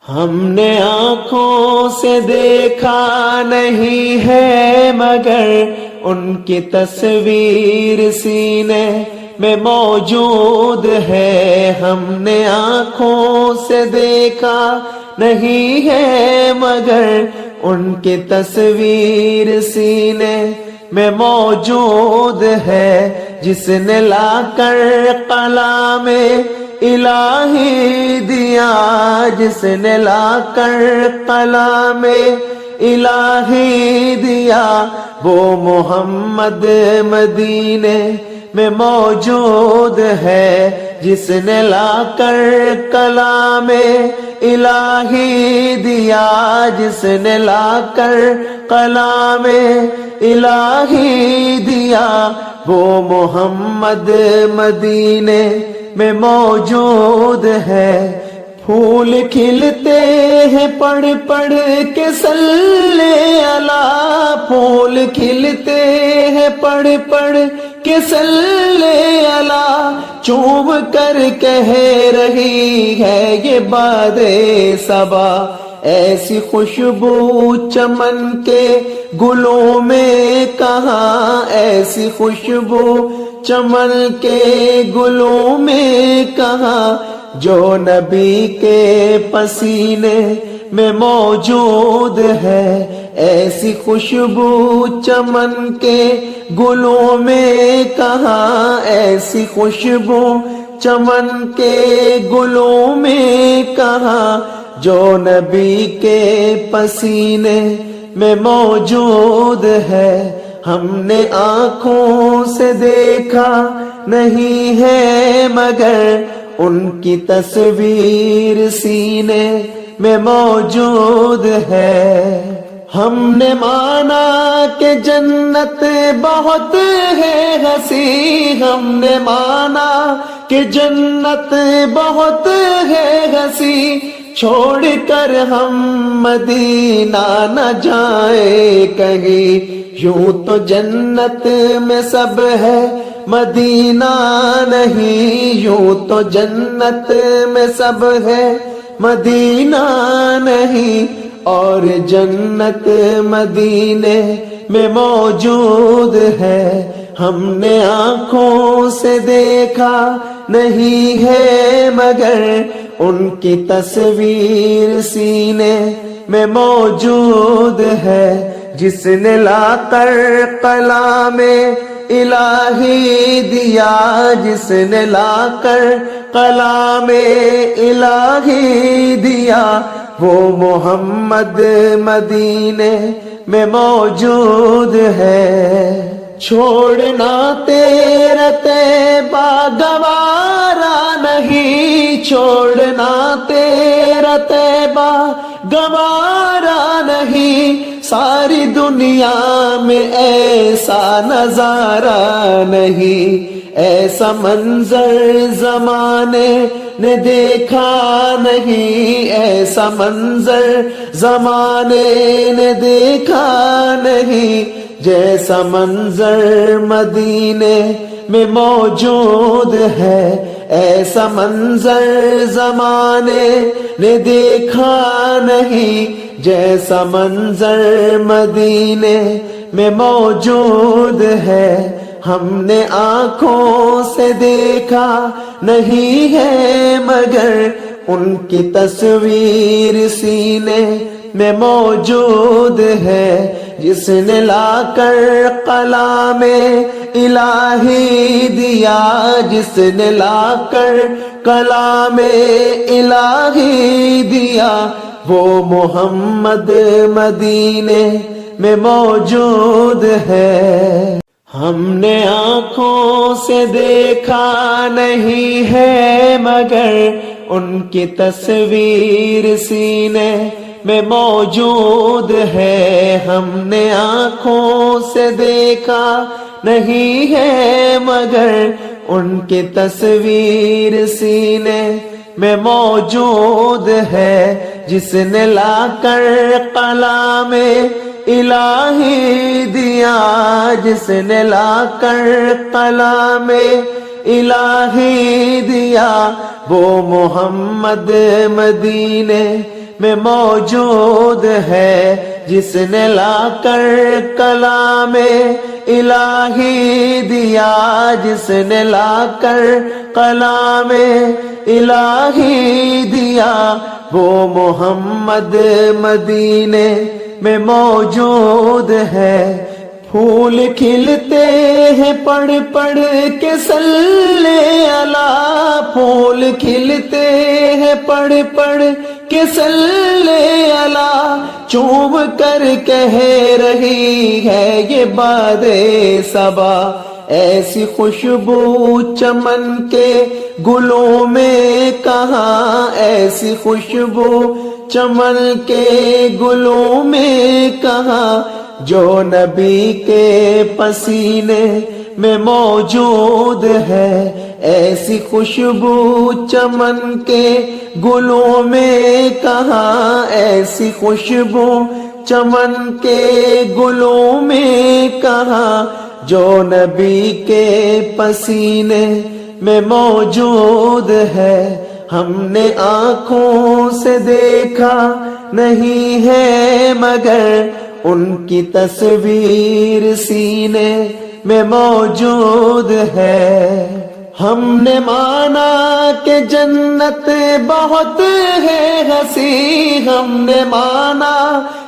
ہم نے آنکھوں سے دیکھا نہیں ہے مگر ان کی تصویر سینے میں موجود ہے. ہم نے آنکھوں سے دیکھا نہیں ہے مگر ان کی تصویر سینے میں موجود ہے. جس نے لا کر کلام الہی دیا، جس نے لا کر کلام الہی دیا، وہ محمد مدینے میں موجود ہے. جس نے لا کر کلام الہی دیا، جس نے لا کر کلام الہی دیا، وہ محمد مدینے میں موجود ہے. پھول کھلتے ہیں پڑھ پڑھ کے صلی اللہ، پھول کھلتے ہیں پڑھ پڑھ کے صلی اللہ. چوم کر کہہ رہی ہے یہ باد صبا، ایسی خوشبو چمن کے گلوں میں کہاں، ایسی خوشبو چمن کے گلوں میں کہاں، جو نبی کے پسینے میں موجود ہے. ایسی خوشبو چمن کے گلوں میں کہاں، ایسی خوشبو چمن کے گلوں میں کہاں، جو نبی کے پسینے میں موجود ہے. ہم نے آنکھوں سے دیکھا نہیں ہے مگر ان کی تصویر سینے میں موجود ہے. ہم نے مانا کہ جنت بہت ہے ہنسی، ہم نے مانا کہ جنت بہت ہے ہنسی، چھوڑ کر ہم مدینہ نہ جائیں کہیں. یوں تو جنت میں سب ہے مدینہ نہیں، یوں تو جنت میں سب ہے مدینہ نہیں، اور جنت مدینے میں موجود ہے. ہم نے آنکھوں سے دیکھا نہیں ہے مگر ان کی تصویر سینے میں موجود ہے. جس نے لا کر کلام الہی دیا، جس نے لا کر کلام الہی دیا، وہ محمد مدینے میں موجود ہے. چھوڑنا تیرا طیبہ گوارا نہیں، چھوڑنا تیرا طیبہ گوارا نہیں، ساری دنیا میں ایسا نظارہ نہیں، ایسا منظر زمانے نے دیکھا نہیں، ایسا منظر زمانے نے دیکھا نہیں، جیسا منظر مدینے میں موجود ہے. ایسا منظر زمانے نے دیکھا نہیں، جیسا منظر مدینے میں موجود ہے. ہم نے آنکھوں سے دیکھا نہیں ہے مگر ان کی تصویر سینے میں موجود ہے. جس نے لا کر کلام الہی دیا، جس نے لا کر کلام الہی دیا، وہ محمد مدینے میں موجود ہے. ہم نے آنکھوں سے دیکھا نہیں ہے مگر ان کی تصویر سینے میں موجود ہے. ہم نے آنکھوں سے دیکھا نہیں ہے مگر ان کی تصویر سینے میں موجود ہے. جس نے لا کر کلام الہی دیا، جس نے لا کر کلام الہی دیا، وہ محمد مدینے میں موجود ہے، جس نے لا کر کلام الہی دیا، جس نے لا کر کلام الہی دیا، وہ محمد مدینے میں موجود ہے۔ پھول کھلتے ہیں پڑھ پڑھ کے صلی اللہ، پھول کھلتے ہیں پڑھ پڑھ کے صلی اللہ، چوم کر کہہ رہی ہے یہ باد صبا، ایسی خوشبو چمن کے گلوں میں کہاں، ایسی خوشبو چمن کے گلوں میں کہاں، جو نبی کے پسینے میں موجود ہے، ایسی خوشبو چمن کے گلوں میں کہاں، ایسی خوشبو چمن کے گلوں میں کہاں، جو نبی کے پسینے میں موجود ہے۔ ہم نے آنکھوں سے دیکھا نہیں ہے مگر ان کی تصویر سینے میں موجود ہے۔ ہم نے مانا کہ جنت بہت ہے ہنسی، ہم نے مانا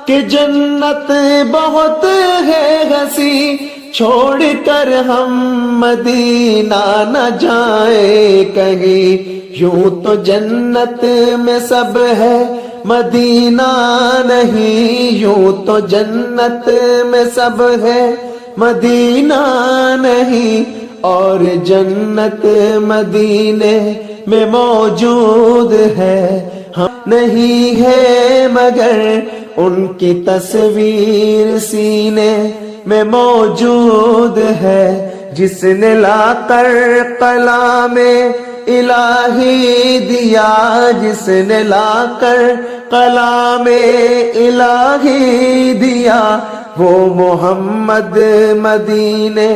کہ جنت بہت ہے ہنسی، چھوڑ کر ہم مدینہ نہ جائیں کہیں، یوں تو جنت میں سب ہے مدینہ نہیں، یوں تو جنت میں سب ہے مدینہ نہیں، اور جنت مدینے میں موجود ہے۔ ہم نہیں ہے مگر ان کی تصویر سینے میں موجود ہے، جس نے لا کر کلام الہی دیا، جس نے لا کر کلام الہی دیا، وہ محمد مدینے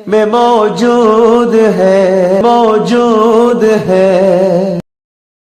میں موجود ہے، موجود ہے۔